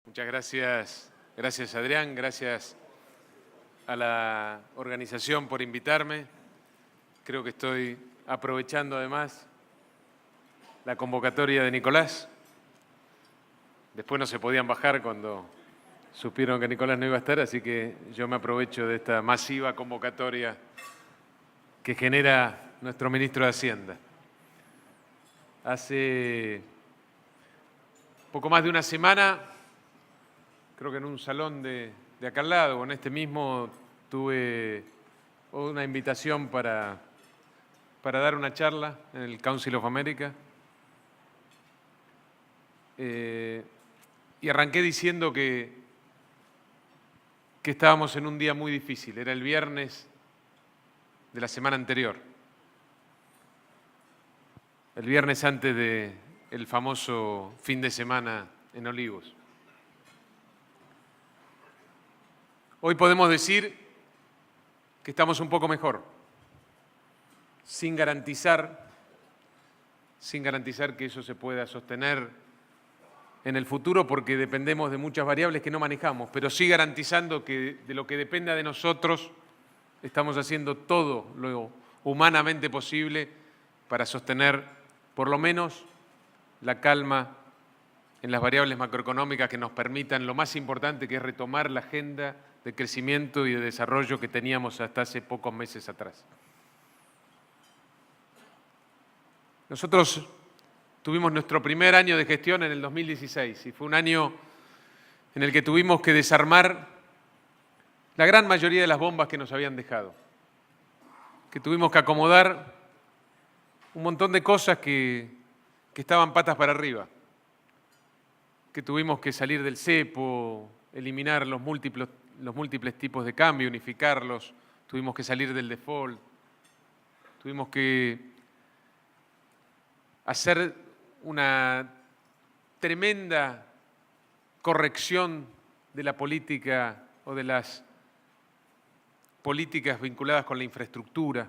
Muchas gracias. Gracias, Adrián. Gracias a la organización por invitarme. Creo que estoy aprovechando además la convocatoria de Nicolás. Después no se podían bajar cuando supieron que Nicolás no iba a estar, así que yo me aprovecho de esta masiva convocatoria que genera nuestro ministro de Hacienda. Hace poco más de una semana, creo que en un salón de acá al lado, o en este mismo, tuve una invitación para dar una charla en el Council of America. Y arranqué diciendo que estábamos en un día muy difícil. Era el viernes de la semana anterior. El viernes antes del famoso fin de semana en Olivos. Hoy podemos decir que estamos un poco mejor, sin garantizar que eso se pueda sostener en el futuro, porque dependemos de muchas variables que no manejamos, pero sí garantizando que de lo que dependa de nosotros estamos haciendo todo lo humanamente posible para sostener por lo menos la calma en las variables macroeconómicas que nos permitan lo más importante, que es retomar la agenda de crecimiento y de desarrollo que teníamos hasta hace pocos meses atrás. Nosotros tuvimos nuestro primer año de gestión en el 2016 y fue un año en el que tuvimos que desarmar la gran mayoría de las bombas que nos habían dejado, que tuvimos que acomodar un montón de cosas que estaban patas para arriba, que tuvimos que salir del cepo, eliminar los múltiples tipos de cambio, unificarlos, tuvimos que salir del default, tuvimos que hacer una tremenda corrección de la política o de las políticas vinculadas con la infraestructura,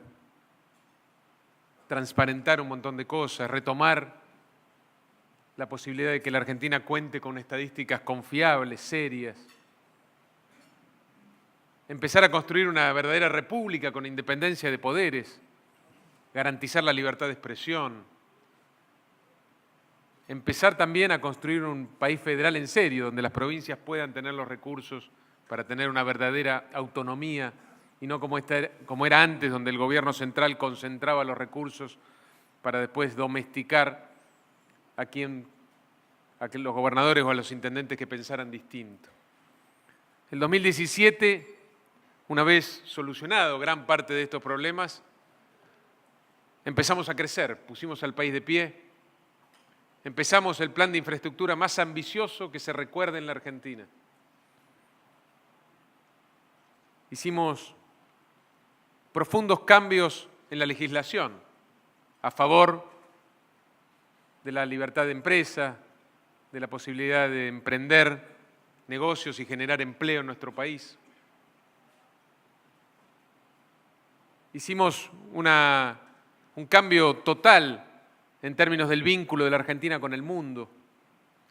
transparentar un montón de cosas, retomar la posibilidad de que la Argentina cuente con estadísticas confiables, serias, empezar a construir una verdadera república con independencia de poderes, garantizar la libertad de expresión, empezar también a construir un país federal en serio, donde las provincias puedan tener los recursos para tener una verdadera autonomía y no como era antes, donde el gobierno central concentraba los recursos para después domesticar a los gobernadores o a los intendentes que pensaran distinto. El 2017, una vez solucionado gran parte de estos problemas, empezamos a crecer, pusimos al país de pie, empezamos el plan de infraestructura más ambicioso que se recuerde en la Argentina. Hicimos profundos cambios en la legislación a favor de la libertad de empresa, de la posibilidad de emprender negocios y generar empleo en nuestro país. Hicimos un cambio total en términos del vínculo de la Argentina con el mundo.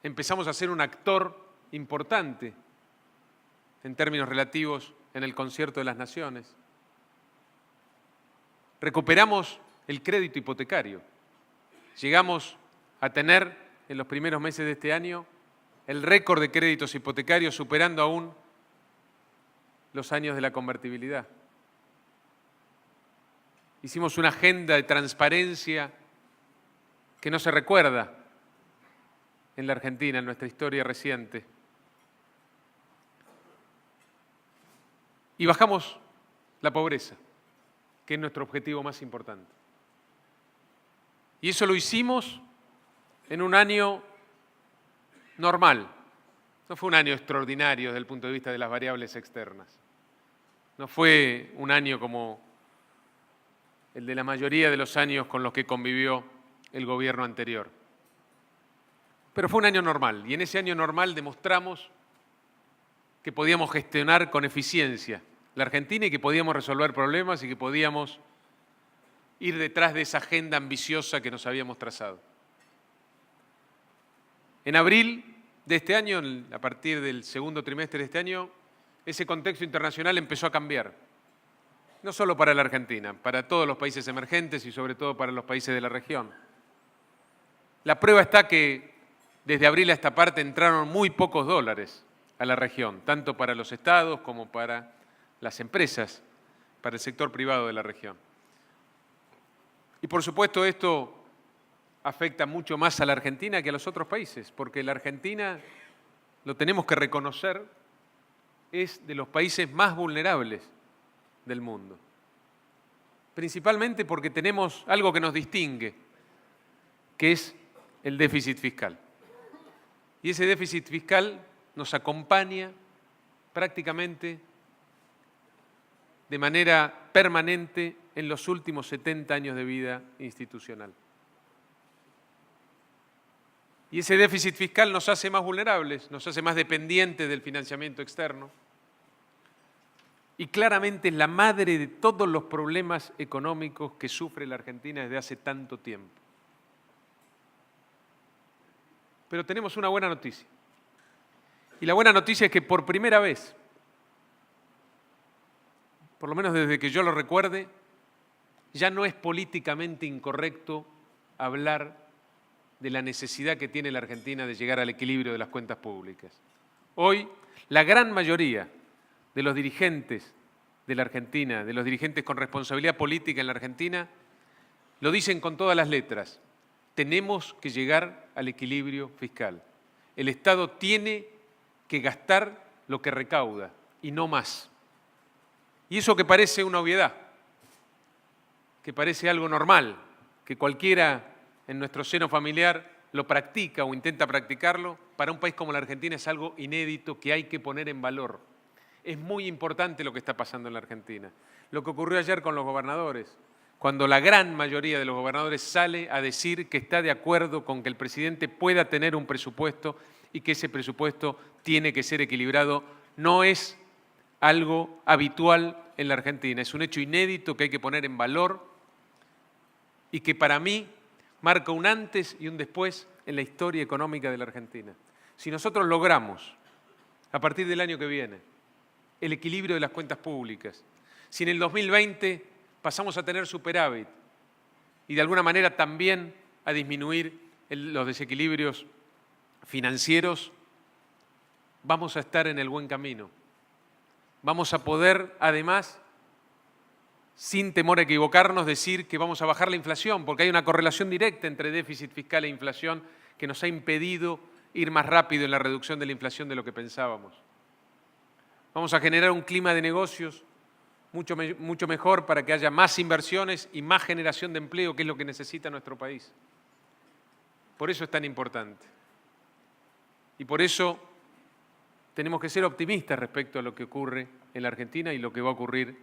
Empezamos a ser un actor importante en términos relativos en el concierto de las naciones. Recuperamos el crédito hipotecario. Llegamos a tener en los primeros meses de este año el récord de créditos hipotecarios, superando aún los años de la convertibilidad. Hicimos una agenda de transparencia que no se recuerda en la Argentina, en nuestra historia reciente. Y bajamos la pobreza, que es nuestro objetivo más importante. Y eso lo hicimos en un año normal. No fue un año extraordinario desde el punto de vista de las variables externas. No fue un año como el de la mayoría de los años con los que convivió el gobierno anterior. Pero fue un año normal, y en ese año normal demostramos que podíamos gestionar con eficiencia la Argentina y que podíamos resolver problemas y que podíamos ir detrás de esa agenda ambiciosa que nos habíamos trazado. En abril de este año, a partir del segundo trimestre de este año, ese contexto internacional empezó a cambiar. No solo para la Argentina, para todos los países emergentes y sobre todo para los países de la región. La prueba está que desde abril a esta parte entraron muy pocos dólares a la región, tanto para los estados como para las empresas, para el sector privado de la región. Y por supuesto esto afecta mucho más a la Argentina que a los otros países, porque la Argentina, lo tenemos que reconocer, es de los países más vulnerables del mundo. Principalmente porque tenemos algo que nos distingue, que es el déficit fiscal. Y ese déficit fiscal nos acompaña prácticamente de manera permanente en los últimos 70 años de vida institucional. Y ese déficit fiscal nos hace más vulnerables, nos hace más dependientes del financiamiento externo. Y claramente es la madre de todos los problemas económicos que sufre la Argentina desde hace tanto tiempo. Pero tenemos una buena noticia. Y la buena noticia es que por primera vez, por lo menos desde que yo lo recuerde, ya no es políticamente incorrecto hablar de la necesidad que tiene la Argentina de llegar al equilibrio de las cuentas públicas. Hoy, la gran mayoría de los dirigentes de la Argentina, de los dirigentes con responsabilidad política en la Argentina, lo dicen con todas las letras. Tenemos que llegar al equilibrio fiscal. El Estado tiene que gastar lo que recauda y no más. Y eso que parece una obviedad, que parece algo normal, que cualquiera en nuestro seno familiar lo practica o intenta practicarlo, para un país como la Argentina es algo inédito que hay que poner en valor. Es muy importante lo que está pasando en la Argentina. Lo que ocurrió ayer con los gobernadores, cuando la gran mayoría de los gobernadores sale a decir que está de acuerdo con que el presidente pueda tener un presupuesto y que ese presupuesto tiene que ser equilibrado, no es algo habitual en la Argentina. Es un hecho inédito que hay que poner en valor y que para mí marca un antes y un después en la historia económica de la Argentina. Si nosotros logramos, a partir del año que viene, el equilibrio de las cuentas públicas, si en el 2020 pasamos a tener superávit y de alguna manera también a disminuir los desequilibrios financieros, vamos a estar en el buen camino. Vamos a poder, además, sin temor a equivocarnos, decir que vamos a bajar la inflación, porque hay una correlación directa entre déficit fiscal e inflación que nos ha impedido ir más rápido en la reducción de la inflación de lo que pensábamos. Vamos a generar un clima de negocios mucho mejor para que haya más inversiones y más generación de empleo, que es lo que necesita nuestro país. Por eso es tan importante. Y por eso tenemos que ser optimistas respecto a lo que ocurre en la Argentina y lo que va a ocurrir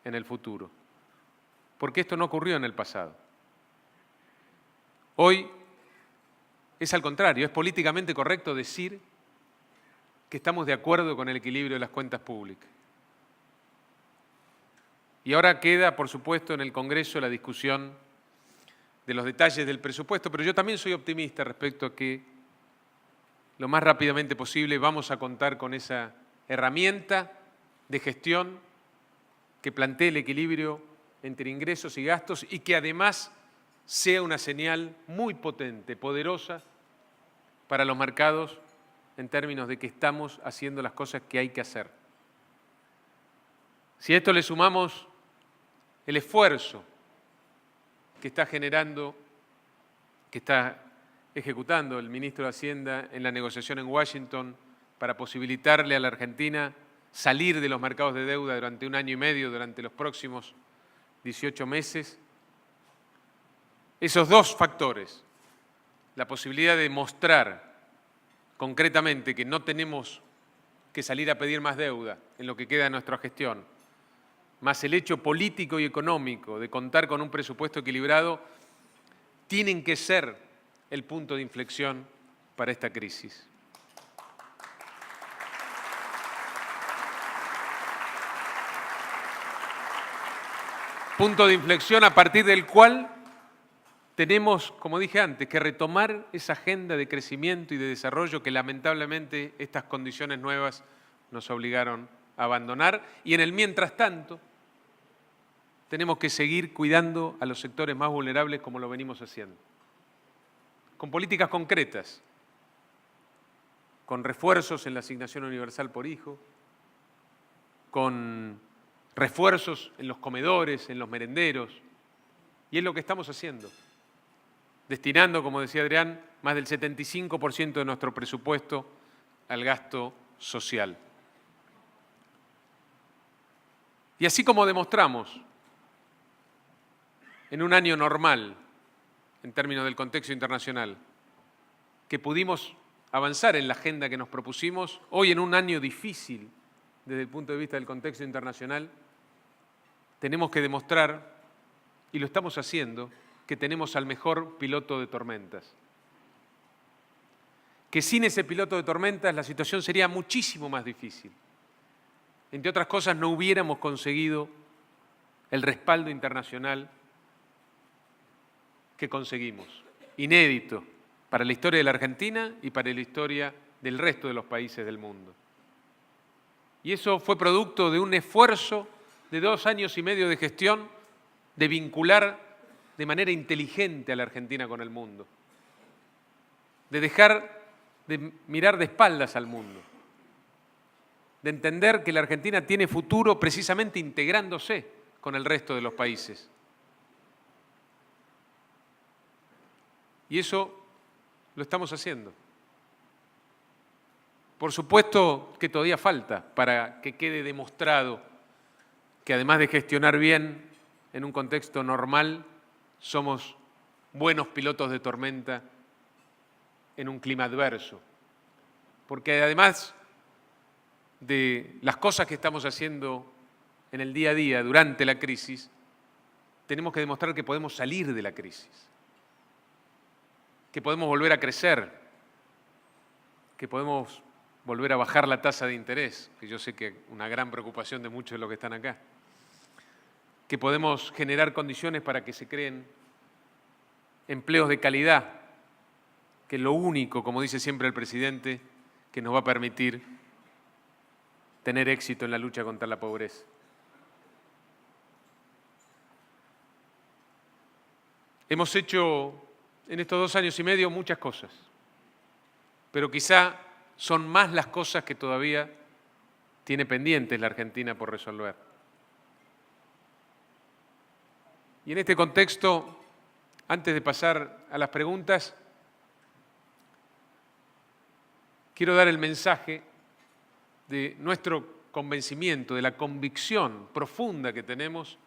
en el futuro. Porque esto no ocurrió en el pasado. Hoy es al contrario, es políticamente correcto decir que estamos de acuerdo con el equilibrio de las cuentas públicas. Y ahora queda, por supuesto, en el Congreso la discusión de los detalles del presupuesto, pero yo también soy optimista respecto a que lo más rápidamente posible vamos a contar con esa herramienta de gestión que plantee el equilibrio entre ingresos y gastos y que además sea una señal muy potente, poderosa para los mercados en términos de que estamos haciendo las cosas que hay que hacer. Si a esto le sumamos el esfuerzo que está generando, que está ejecutando el ministro de Hacienda en la negociación en Washington para posibilitarle a la Argentina salir de los mercados de deuda durante 1 año y medio, durante los próximos 18 meses, esos dos factores, la posibilidad de mostrar concretamente que no tenemos que salir a pedir más deuda en lo que queda de nuestra gestión, más el hecho político y económico de contar con un presupuesto equilibrado, tienen que ser el punto de inflexión para esta crisis. Punto de inflexión a partir del cual tenemos, como dije antes, que retomar esa agenda de crecimiento y de desarrollo que lamentablemente estas condiciones nuevas nos obligaron a abandonar. Y en el mientras tanto, tenemos que seguir cuidando a los sectores más vulnerables como lo venimos haciendo. Con políticas concretas, con refuerzos en la asignación universal por hijo, con refuerzos en los comedores, en los merenderos. Y es lo que estamos haciendo, destinando, como decía Adrián, más del 75% de nuestro presupuesto al gasto social. Y así como demostramos en un año normal, en términos del contexto internacional, que pudimos avanzar en la agenda que nos propusimos, hoy en un año difícil desde el punto de vista del contexto internacional, tenemos que demostrar, y lo estamos haciendo, que tenemos al mejor piloto de tormentas. Que sin ese piloto de tormentas la situación sería muchísimo más difícil. Entre otras cosas, no hubiéramos conseguido el respaldo internacional que conseguimos, inédito para la historia de la Argentina y para la historia del resto de los países del mundo. Y eso fue producto de un esfuerzo de 2 años y medio de gestión de vincular de manera inteligente a la Argentina con el mundo, de dejar de mirar de espaldas al mundo, de entender que la Argentina tiene futuro precisamente integrándose con el resto de los países. Y eso lo estamos haciendo. Por supuesto que todavía falta para que quede demostrado que además de gestionar bien en un contexto normal, somos buenos pilotos de tormenta en un clima adverso. Porque además de las cosas que estamos haciendo en el día a día durante la crisis, tenemos que demostrar que podemos salir de la crisis, que podemos volver a crecer, que podemos volver a bajar la tasa de interés, que yo sé que es una gran preocupación de muchos de los que están acá, que podemos generar condiciones para que se creen empleos de calidad, que es lo único, como dice siempre el presidente, que nos va a permitir tener éxito en la lucha contra la pobreza. Hemos hecho en estos 2 años y medio muchas cosas, pero quizá son más las cosas que todavía tiene pendientes la Argentina por resolver. Y en este contexto, antes de pasar a las preguntas, quiero dar el mensaje de nuestro convencimiento, de la convicción profunda que tenemos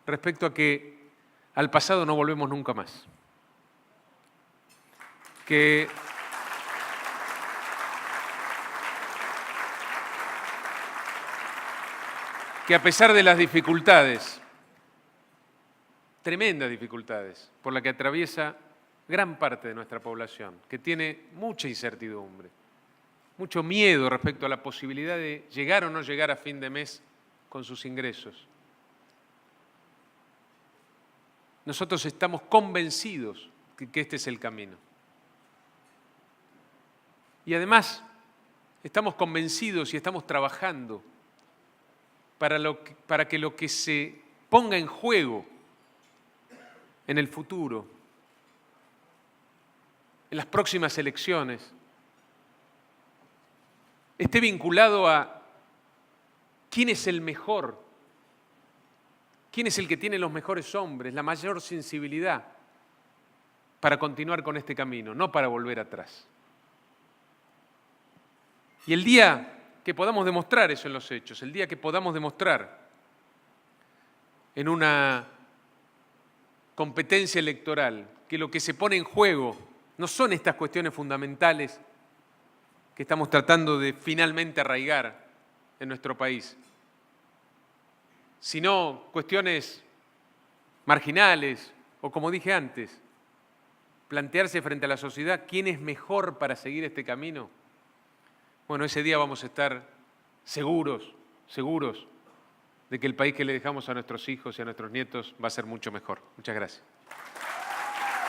respecto a que al pasado no volvemos nunca más. Que a pesar de las dificultades, tremendas dificultades, por las que atraviesa gran parte de nuestra población, que tiene mucha incertidumbre, mucho miedo respecto a la posibilidad de llegar o no llegar a fin de mes con sus ingresos. Nosotros estamos convencidos que este es el camino. Y además, estamos convencidos y estamos trabajando para que lo que se ponga en juego en el futuro, en las próximas elecciones, esté vinculado a quién es el mejor, quién es el que tiene los mejores hombres, la mayor sensibilidad para continuar con este camino, no para volver atrás. Y el día que podamos demostrar eso en los hechos, el día que podamos demostrar en una competencia electoral que lo que se pone en juego no son estas cuestiones fundamentales que estamos tratando de finalmente arraigar en nuestro país, sino cuestiones marginales o, como dije antes, plantearse frente a la sociedad quién es mejor para seguir este camino. Bueno, ese día vamos a estar seguros de que el país que le dejamos a nuestros hijos y a nuestros nietos va a ser mucho mejor. Muchas gracias.